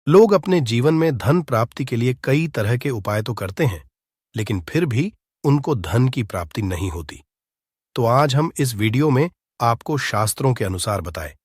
लोग अपने जीवन में धन प्राप्ति के लिए कई तरह के उपाय तो करते हैं, लेकिन फिर भी उनको धन की प्राप्ति नहीं होती। तो आज हम इस वीडियो में आपको शास्त्रों के अनुसार बताए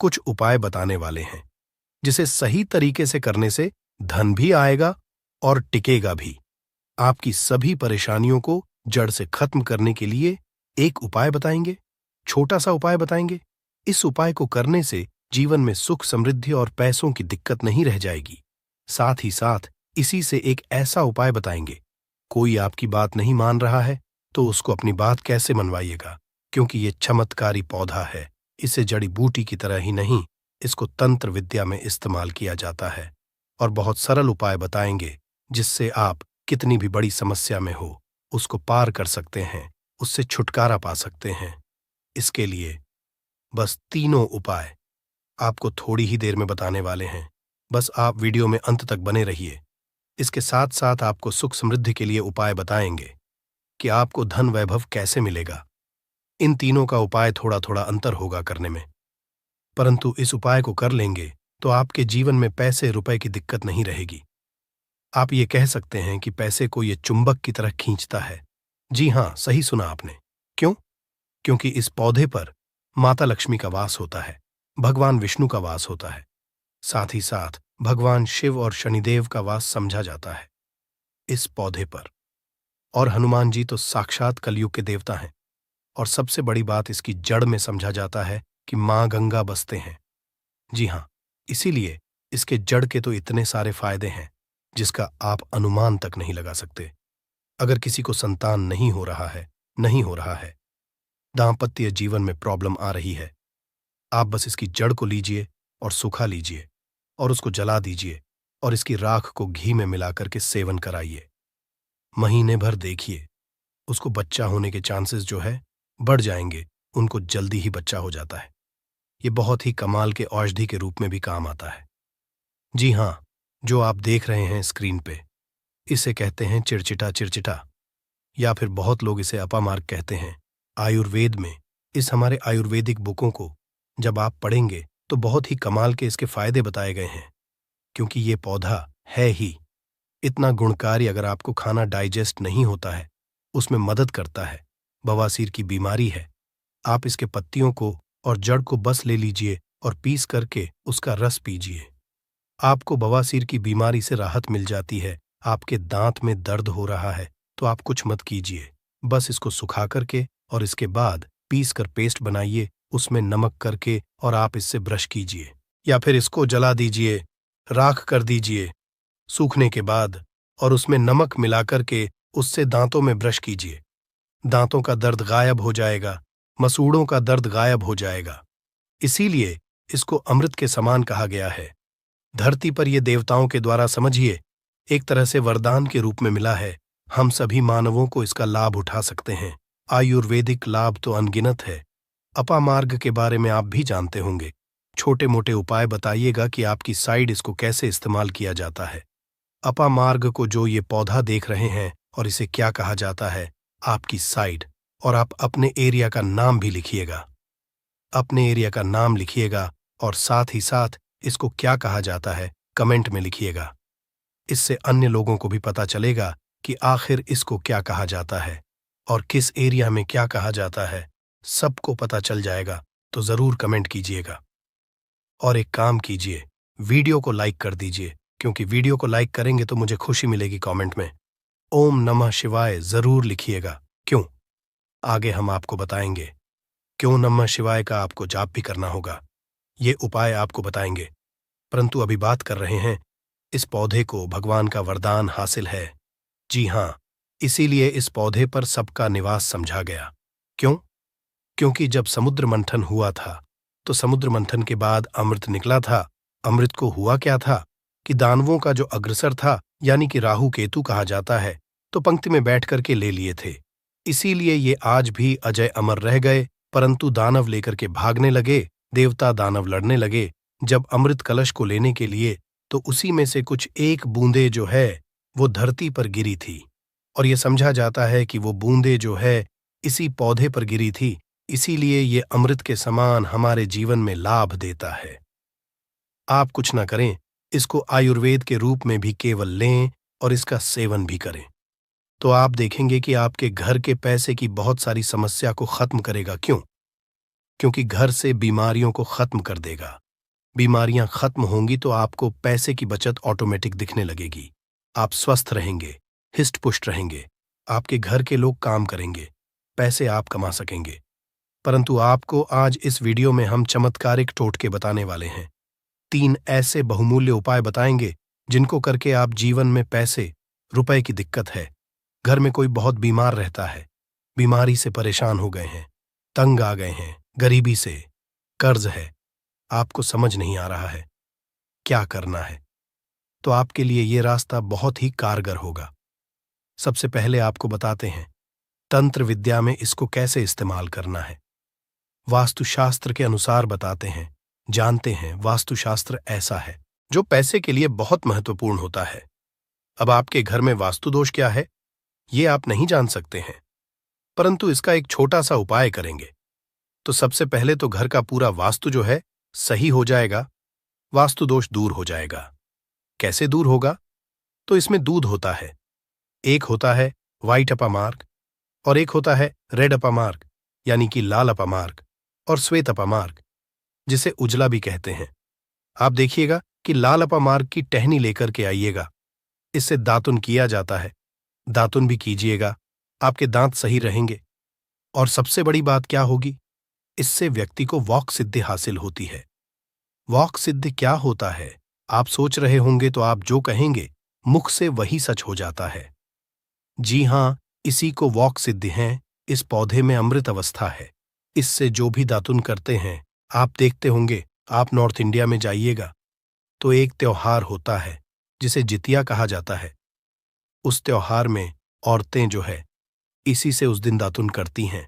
कुछ उपाय बताने वाले हैं, जिसे सही तरीके से करने से धन भी आएगा और टिकेगा भी। आपकी सभी परेशानियों को जड़ से खत्म करने के लिए एक उपाय बताएंगे, छोटा सा उपाय बताएंगे। इस उपाय को करने से जीवन में सुख, समृद्धि और पैसों की दिक्कत नहीं रह जाएगी। साथ ही साथ इसी से एक ऐसा उपाय बताएंगे, कोई आपकी बात नहीं मान रहा है तो उसको अपनी बात कैसे मनवाइएगा, क्योंकि ये चमत्कारी पौधा है। इसे जड़ी बूटी की तरह ही नहीं, इसको तंत्र विद्या में इस्तेमाल किया जाता है। और बहुत सरल उपाय बताएंगे जिससे आप कितनी भी बड़ी समस्या में हो उसको पार कर सकते हैं, उससे छुटकारा पा सकते हैं। इसके लिए बस तीनों उपाय आपको थोड़ी ही देर में बताने वाले हैं। बस आप वीडियो में अंत तक बने रहिए। इसके साथ साथ आपको सुख समृद्धि के लिए उपाय बताएंगे कि आपको धन वैभव कैसे मिलेगा। इन तीनों का उपाय थोड़ा थोड़ा अंतर होगा करने में, परंतु इस उपाय को कर लेंगे तो आपके जीवन में पैसे रुपए की दिक्कत नहीं रहेगी। आप ये कह सकते हैं कि पैसे को ये चुंबक की तरह खींचता है। जी हां, सही सुना आपने। क्यों? क्योंकि इस पौधे पर माता लक्ष्मी का वास होता है, भगवान विष्णु का वास होता है, साथ ही साथ भगवान शिव और शनिदेव का वास समझा जाता है इस पौधे पर। और हनुमान जी तो साक्षात कलयुग के देवता हैं। और सबसे बड़ी बात इसकी जड़ में समझा जाता है कि मां गंगा बसते हैं। जी हां, इसीलिए इसके जड़ के तो इतने सारे फायदे हैं जिसका आप अनुमान तक नहीं लगा सकते। अगर किसी को संतान नहीं हो रहा है, दांपत्य जीवन में प्रॉब्लम आ रही है, आप बस इसकी जड़ को लीजिए और सुखा लीजिए और उसको जला दीजिए और इसकी राख को घी में मिलाकर के सेवन कराइए। महीने भर देखिए, उसको बच्चा होने के चांसेस जो है बढ़ जाएंगे, उनको जल्दी ही बच्चा हो जाता है। ये बहुत ही कमाल के औषधि के रूप में भी काम आता है। जी हां, जो आप देख रहे हैं स्क्रीन पे, इसे कहते हैं चिरचिटा, या फिर बहुत लोग इसे अपामार्ग कहते हैं। आयुर्वेद में इस हमारे आयुर्वेदिक बुकों को जब आप पढ़ेंगे तो बहुत ही कमाल के इसके फायदे बताए गए हैं, क्योंकि ये पौधा है ही इतना गुणकारी। अगर आपको खाना डाइजेस्ट नहीं होता है, उसमें मदद करता है। बवासीर की बीमारी है, आप इसके पत्तियों को और जड़ को बस ले लीजिए और पीस करके उसका रस पीजिए। आपको बवासीर की बीमारी से राहत मिल जाती है। आपके दांत में दर्द हो रहा है तो आप कुछ मत कीजिए, बस इसको सुखा करके और इसके बाद पीस कर पेस्ट बनाइए, उसमें नमक करके और आप इससे ब्रश कीजिए, या फिर इसको जला दीजिए, राख कर दीजिए सूखने के बाद, और उसमें नमक मिलाकर के उससे दांतों में ब्रश कीजिए। दांतों का दर्द गायब हो जाएगा, मसूड़ों का दर्द गायब हो जाएगा। इसीलिए इसको अमृत के समान कहा गया है। धरती पर ये देवताओं के द्वारा समझिए एक तरह से वरदान के रूप में मिला है। हम सभी मानवों को इसका लाभ उठा सकते हैं। आयुर्वेदिक लाभ तो अनगिनत है। अपामार्ग के बारे में आप भी जानते होंगे। छोटे मोटे उपाय बताइएगा कि आपकी साइड इसको कैसे इस्तेमाल किया जाता है। अपामार्ग को जो ये पौधा देख रहे हैं और इसे क्या कहा जाता है, आपकी साइड, और आप अपने एरिया का नाम भी लिखिएगा। अपने एरिया का नाम लिखिएगा और साथ ही साथ इसको क्या कहा जाता है कमेंट में लिखिएगा। इससे अन्य लोगों को भी पता चलेगा कि आखिर इसको क्या कहा जाता है और किस एरिया में क्या कहा जाता है, सबको पता चल जाएगा। तो जरूर कमेंट कीजिएगा और एक काम कीजिए, वीडियो को लाइक कर दीजिए, क्योंकि वीडियो को लाइक करेंगे तो मुझे खुशी मिलेगी। कमेंट में ओम नमः शिवाय जरूर लिखिएगा। क्यों? आगे हम आपको बताएंगे क्यों नमः शिवाय का आपको जाप भी करना होगा। ये उपाय आपको बताएंगे, परंतु अभी बात कर रहे हैं इस पौधे को भगवान का वरदान हासिल है। जी हां, इसीलिए इस पौधे पर सबका निवास समझा गया। क्यों? क्योंकि जब समुद्र मंथन हुआ था तो समुद्र मंथन के बाद अमृत निकला था। अमृत को हुआ क्या था कि दानवों का जो अग्रसर था, यानी कि राहु केतु कहा जाता है, तो पंक्ति में बैठ करके ले लिए थे। इसीलिए ये आज भी अजय अमर रह गए। परंतु दानव लेकर के भागने लगे, देवता दानव लड़ने लगे। जब अमृत कलश को लेने के लिए तो उसी में से कुछ एक बूंदे जो है वो धरती पर गिरी थी, और ये समझा जाता है कि वो बूंदे जो है इसी पौधे पर गिरी थी। इसीलिए ये अमृत के समान हमारे जीवन में लाभ देता है। आप कुछ ना करें, इसको आयुर्वेद के रूप में भी केवल लें और इसका सेवन भी करें, तो आप देखेंगे कि आपके घर के पैसे की बहुत सारी समस्या को खत्म करेगा। क्यों? क्योंकि घर से बीमारियों को खत्म कर देगा। बीमारियां खत्म होंगी तो आपको पैसे की बचत ऑटोमेटिक दिखने लगेगी। आप स्वस्थ रहेंगे, हिस्ट पुष्ट रहेंगे, आपके घर के लोग काम करेंगे, पैसे आप कमा सकेंगे। परंतु आपको आज इस वीडियो में हम चमत्कारिक टोटके बताने वाले हैं। 3 ऐसे बहुमूल्य उपाय बताएंगे जिनको करके आप जीवन में पैसे, रुपए की दिक्कत है, घर में कोई बहुत बीमार रहता है, बीमारी से परेशान हो गए हैं, तंग आ गए हैं, गरीबी से, कर्ज है, आपको समझ नहीं आ रहा है क्या करना है, तो आपके लिए ये रास्ता बहुत ही कारगर होगा। सबसे पहले आपको बताते हैं तंत्र विद्या में इसको कैसे इस्तेमाल करना है। वास्तुशास्त्र के अनुसार बताते हैं, जानते हैं वास्तुशास्त्र ऐसा है जो पैसे के लिए बहुत महत्वपूर्ण होता है। अब आपके घर में वास्तु दोष क्या है ये आप नहीं जान सकते हैं, परंतु इसका एक छोटा सा उपाय करेंगे तो सबसे पहले तो घर का पूरा वास्तु जो है सही हो जाएगा, वास्तु दोष दूर हो जाएगा। कैसे दूर होगा? तो इसमें दूध होता है, एक होता है व्हाइट अपामार्ग और एक होता है रेड अपामार्ग यानी कि लाल अपामार्ग और श्वेत अपामार्ग जिसे उजला भी कहते हैं। आप देखिएगा कि लाल अपामार्ग की टहनी लेकर के आइएगा, इससे दातुन किया जाता है, दातुन भी कीजिएगा, आपके दांत सही रहेंगे। और सबसे बड़ी बात क्या होगी, इससे व्यक्ति को वॉक सिद्धि हासिल होती है। वॉक सिद्धि क्या होता है आप सोच रहे होंगे, तो आप जो कहेंगे मुख से वही सच हो जाता है। जी हां, इसी को वॉक सिद्धि है। इस पौधे में अमृत अवस्था है, इससे जो भी दातुन करते हैं आप देखते होंगे। आप नॉर्थ इंडिया में जाइएगा तो एक त्योहार होता है जिसे जितिया कहा जाता है। उस त्योहार में औरतें जो है इसी से उस दिन दातुन करती हैं,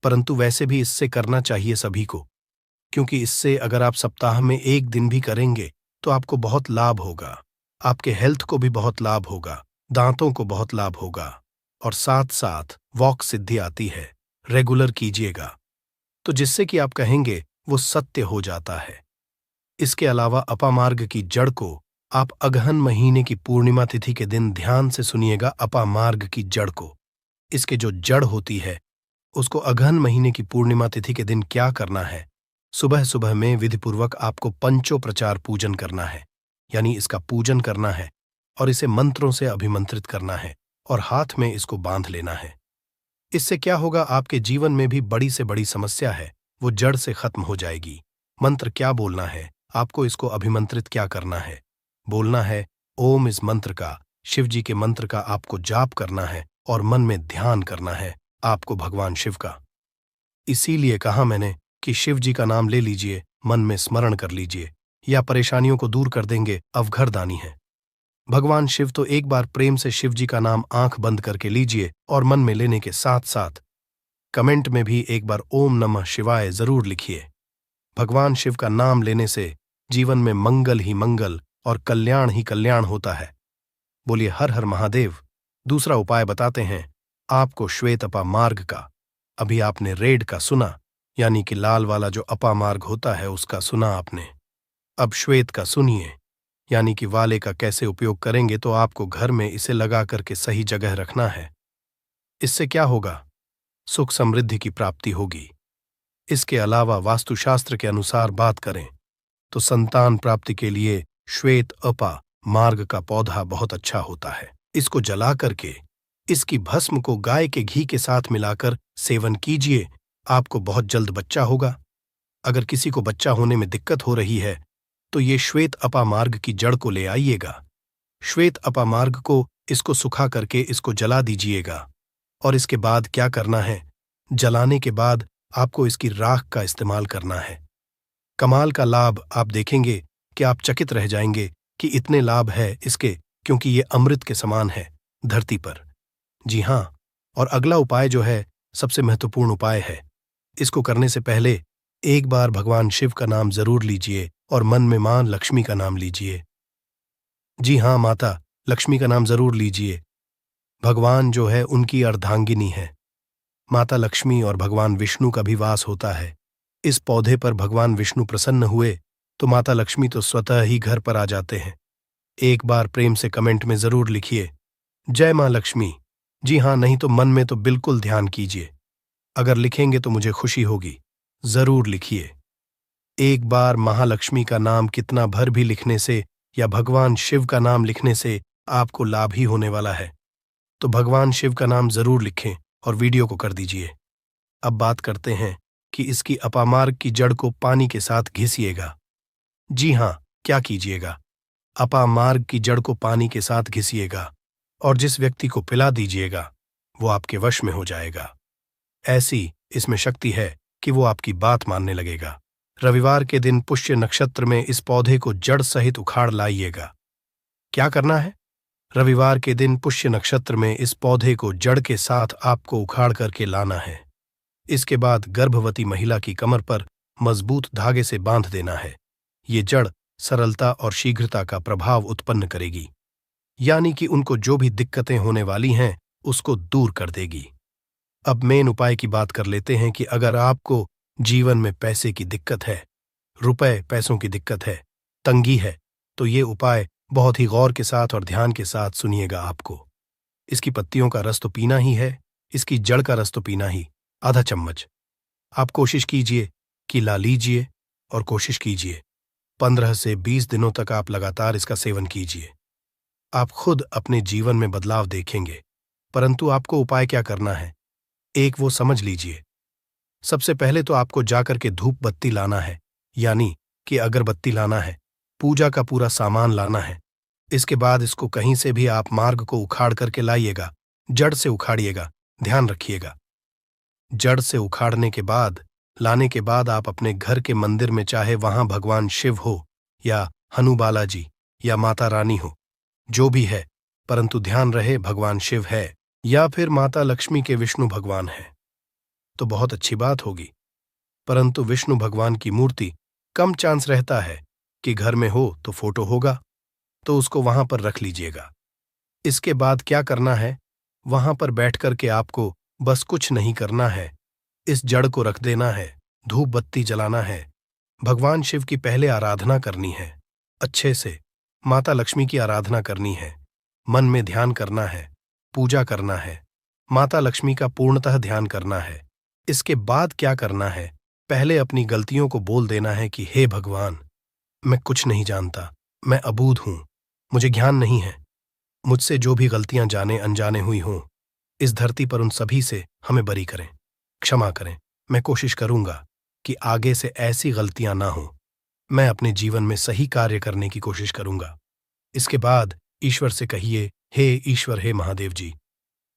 परंतु वैसे भी इससे करना चाहिए सभी को, क्योंकि इससे अगर आप सप्ताह में 1 दिन भी करेंगे तो आपको बहुत लाभ होगा, आपके हेल्थ को भी बहुत लाभ होगा, दांतों को बहुत लाभ होगा और साथ साथ वॉक सिद्धि आती है। रेगुलर कीजिएगा तो जिससे कि आप कहेंगे वो सत्य हो जाता है। इसके अलावा अपामार्ग की जड़ को आप अगहन महीने की पूर्णिमा तिथि के दिन ध्यान से सुनिएगा। अपामार्ग की जड़ को, इसके जो जड़ होती है उसको अगहन महीने की पूर्णिमा तिथि के दिन क्या करना है, सुबह सुबह में विधिपूर्वक आपको पंचोपचार पूजन करना है, यानी इसका पूजन करना है और इसे मंत्रों से अभिमंत्रित करना है और हाथ में इसको बांध लेना है। इससे क्या होगा, आपके जीवन में भी बड़ी से बड़ी समस्या है वो जड़ से खत्म हो जाएगी। मंत्र क्या बोलना है आपको, इसको अभिमंत्रित क्या करना है, बोलना है ओम। इस मंत्र का, शिव जी के मंत्र का आपको जाप करना है और मन में ध्यान करना है आपको भगवान शिव का। इसीलिए कहा मैंने कि शिव जी का नाम ले लीजिए, मन में स्मरण कर लीजिए, या परेशानियों को दूर कर देंगे, अवघरदानी है भगवान शिव। तो एक बार प्रेम से शिव जी का नाम आंख बंद करके लीजिए और मन में लेने के साथ साथ कमेंट में भी एक बार ओम नमः शिवाय जरूर लिखिए। भगवान शिव का नाम लेने से जीवन में मंगल ही मंगल और कल्याण ही कल्याण होता है। बोलिए हर हर महादेव। दूसरा उपाय बताते हैं आपको श्वेत अपामार्ग का। अभी आपने रेड का सुना, यानी कि लाल वाला जो अपामार्ग होता है उसका सुना आपने। अब श्वेत का सुनिए, यानी कि वाले का कैसे उपयोग करेंगे। तो आपको घर में इसे लगा करके सही जगह रखना है। इससे क्या होगा, सुख समृद्धि की प्राप्ति होगी। इसके अलावा वास्तुशास्त्र के अनुसार बात करें तो संतान प्राप्ति के लिए श्वेत अपा मार्ग का पौधा बहुत अच्छा होता है। इसको जला करके इसकी भस्म को गाय के घी के साथ मिलाकर सेवन कीजिए, आपको बहुत जल्द बच्चा होगा। अगर किसी को बच्चा होने में दिक्कत हो रही है तो ये श्वेत अपामार्ग की जड़ को ले आइएगा। श्वेत अपामार्ग को इसको सुखा करके इसको जला दीजिएगा और इसके बाद क्या करना है, जलाने के बाद आपको इसकी राख का इस्तेमाल करना है। कमाल का लाभ आप देखेंगे कि आप चकित रह जाएंगे कि इतने लाभ है इसके, क्योंकि ये अमृत के समान है धरती पर। जी हां, और अगला उपाय जो है सबसे महत्वपूर्ण उपाय है। इसको करने से पहले एक बार भगवान शिव का नाम जरूर लीजिए और मन में मां लक्ष्मी का नाम लीजिए। जी हां, माता लक्ष्मी का नाम जरूर लीजिए। भगवान जो है उनकी अर्धांगिनी है। माता लक्ष्मी और भगवान विष्णु का भी वास होता है। इस पौधे पर भगवान विष्णु प्रसन्न हुए तो माता लक्ष्मी तो स्वतः ही घर पर आ जाते हैं। एक बार प्रेम से कमेंट में जरूर लिखिए, जय मां लक्ष्मी। जी हाँ, नहीं तो मन में तो बिल्कुल ध्यान कीजिए। अगर लिखेंगे तो मुझे खुशी होगी। जरूर लिखिए। एक बार महालक्ष्मी का नाम कितना भर भी लिखने से या भगवान शिव का नाम लिखने से आपको लाभ ही होने वाला है। तो भगवान शिव का नाम जरूर लिखें और वीडियो को कर दीजिए। अब बात करते हैं कि इसकी अपामार्ग की जड़ को पानी के साथ घिसिएगा। जी हाँ, क्या कीजिएगा? अपामार्ग की जड़ को पानी के साथ घिसिएगा और जिस व्यक्ति को पिला दीजिएगा वो आपके वश में हो जाएगा। ऐसी इसमें शक्ति है कि वो आपकी बात मानने लगेगा। रविवार के दिन पुष्य नक्षत्र में इस पौधे को जड़ सहित उखाड़ लाइएगा। क्या करना है? रविवार के दिन पुष्य नक्षत्र में इस पौधे को जड़ के साथ आपको उखाड़ करके लाना है। इसके बाद गर्भवती महिला की कमर पर मजबूत धागे से बांध देना है। ये जड़ सरलता और शीघ्रता का प्रभाव उत्पन्न करेगी, यानी कि उनको जो भी दिक्कतें होने वाली हैं उसको दूर कर देगी। अब मेन उपाय की बात कर लेते हैं कि अगर आपको जीवन में पैसे की दिक्कत है, रुपए पैसों की दिक्कत है, तंगी है, तो ये उपाय बहुत ही गौर के साथ और ध्यान के साथ सुनिएगा। आपको इसकी पत्तियों का रस तो पीना ही है, इसकी जड़ का रस तो पीना ही, आधा चम्मच। आप कोशिश कीजिए कि ला लीजिए और कोशिश कीजिए 15 से 20 दिनों तक आप लगातार इसका सेवन कीजिए। आप खुद अपने जीवन में बदलाव देखेंगे। परंतु आपको उपाय क्या करना है, एक वो समझ लीजिए। सबसे पहले तो आपको जाकर के धूप बत्ती लाना है, यानी कि अगरबत्ती लाना है, पूजा का पूरा सामान लाना है। इसके बाद इसको कहीं से भी आप मार्ग को उखाड़ करके लाइएगा, जड़ से उखाड़िएगा, ध्यान रखिएगा। जड़ से उखाड़ने के बाद, लाने के बाद आप अपने घर के मंदिर में, चाहे वहां भगवान शिव हो या हनु बालाजी या माता रानी हो, जो भी है, परंतु ध्यान रहे भगवान शिव है या फिर माता लक्ष्मी के विष्णु भगवान है तो बहुत अच्छी बात होगी। परंतु विष्णु भगवान की मूर्ति कम चांस रहता है कि घर में हो, तो फोटो होगा, तो उसको वहां पर रख लीजिएगा। इसके बाद क्या करना है, वहां पर बैठ करके आपको बस कुछ नहीं करना है, इस जड़ को रख देना है, धूप बत्ती जलाना है, भगवान शिव की पहले आराधना करनी है, अच्छे से माता लक्ष्मी की आराधना करनी है, मन में ध्यान करना है, पूजा करना है, माता लक्ष्मी का पूर्णतः ध्यान करना है। इसके बाद क्या करना है, पहले अपनी गलतियों को बोल देना है कि हे भगवान, मैं कुछ नहीं जानता, मैं अबूझ हूं, मुझे ज्ञान नहीं है, मुझसे जो भी गलतियां जाने अनजाने हुई हों, इस धरती पर उन सभी से हमें बरी करें, क्षमा करें। मैं कोशिश करूंगा कि आगे से ऐसी गलतियां ना हो, मैं अपने जीवन में सही कार्य करने की कोशिश करूंगा। इसके बाद ईश्वर से कहिए, हे ईश्वर, हे महादेव जी,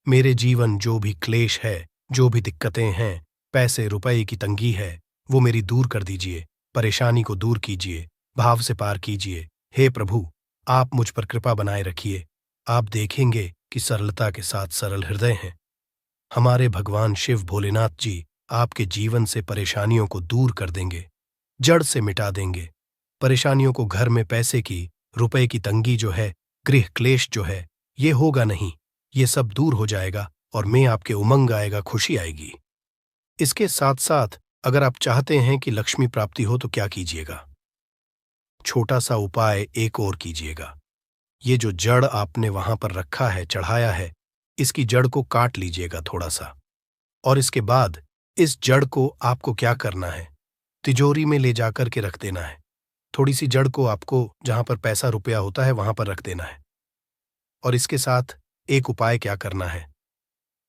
मेरे जीवन जो भी क्लेश है, जो भी दिक्कतें हैं, पैसे रुपए की तंगी है, वो मेरी दूर कर दीजिए, परेशानी को दूर कीजिए, भाव से पार कीजिए। हे प्रभु, आप मुझ पर कृपा बनाए रखिए। आप देखेंगे कि सरलता के साथ सरल हृदय हैं। हमारे भगवान शिव भोलेनाथ जी आपके जीवन से परेशानियों को दूर कर देंगे, जड़ से मिटा देंगे। परेशानियों को, घर में पैसे की, रुपए की तंगी जो है, गृह क्लेश जो है, ये होगा नहीं, ये सब दूर हो जाएगा और मैं आपके उमंग आएगा, खुशी आएगी। इसके साथ साथ अगर आप चाहते हैं कि लक्ष्मी प्राप्ति हो तो क्या कीजिएगा, छोटा सा उपाय एक और कीजिएगा। ये जो जड़ आपने वहां पर रखा है, चढ़ाया है, इसकी जड़ को काट लीजिएगा थोड़ा सा, और इसके बाद इस जड़ को आपको क्या करना है, तिजोरी में ले जाकर के रख देना है। थोड़ी सी जड़ को आपको जहां पर पैसा रुपया होता है वहां पर रख देना है। और इसके साथ एक उपाय क्या करना है,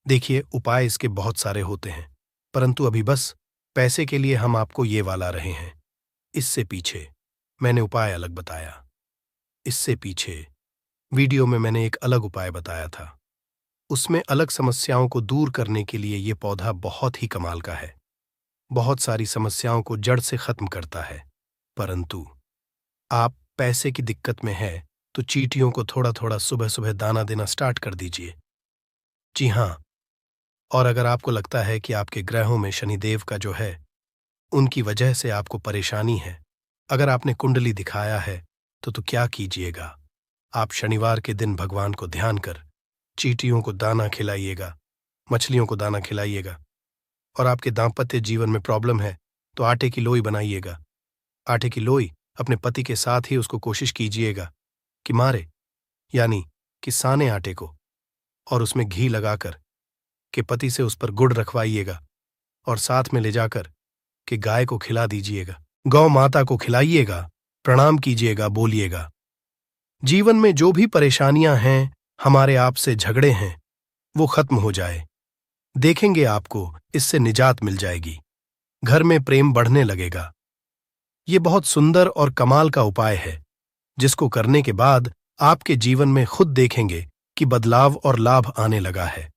देखिए उपाय इसके बहुत सारे होते हैं, परंतु अभी बस पैसे के लिए हम आपको ये वाला रहे हैं। इससे पीछे मैंने उपाय अलग बताया, इससे पीछे वीडियो में मैंने एक अलग उपाय बताया था, उसमें अलग समस्याओं को दूर करने के लिए ये पौधा बहुत ही कमाल का है, बहुत सारी समस्याओं को जड़ से खत्म करता है। परंतु आप पैसे की दिक्कत में है तो चींटियों को थोड़ा थोड़ा सुबह सुबह दाना देना स्टार्ट कर दीजिए। जी हाँ, और अगर आपको लगता है कि आपके ग्रहों में शनिदेव का जो है, उनकी वजह से आपको परेशानी है, अगर आपने कुंडली दिखाया है तो क्या कीजिएगा, आप शनिवार के दिन भगवान को ध्यान कर चींटियों को दाना खिलाइएगा, मछलियों को दाना खिलाइएगा। और आपके दाम्पत्य जीवन में प्रॉब्लम है तो आटे की लोई बनाइएगा, आटे की लोई अपने पति के साथ ही उसको कोशिश कीजिएगा कि मारे, यानी कि साने आटे को, और उसमें घी लगाकर कि पति से उस पर गुड़ रखवाइएगा और साथ में ले जाकर कि गाय को खिला दीजिएगा, गौ माता को खिलाइएगा, प्रणाम कीजिएगा, बोलिएगा। जीवन में जो भी परेशानियां हैं, हमारे आपसे झगड़े हैं, वो खत्म हो जाए। देखेंगे आपको इससे निजात मिल जाएगी। घर में प्रेम बढ़ने लगेगा। ये बहुत सुंदर और कमाल का उपाय है, जिसको करने के बाद आपके जीवन में खुद देखेंगे कि बदलाव और लाभ आने लगा है।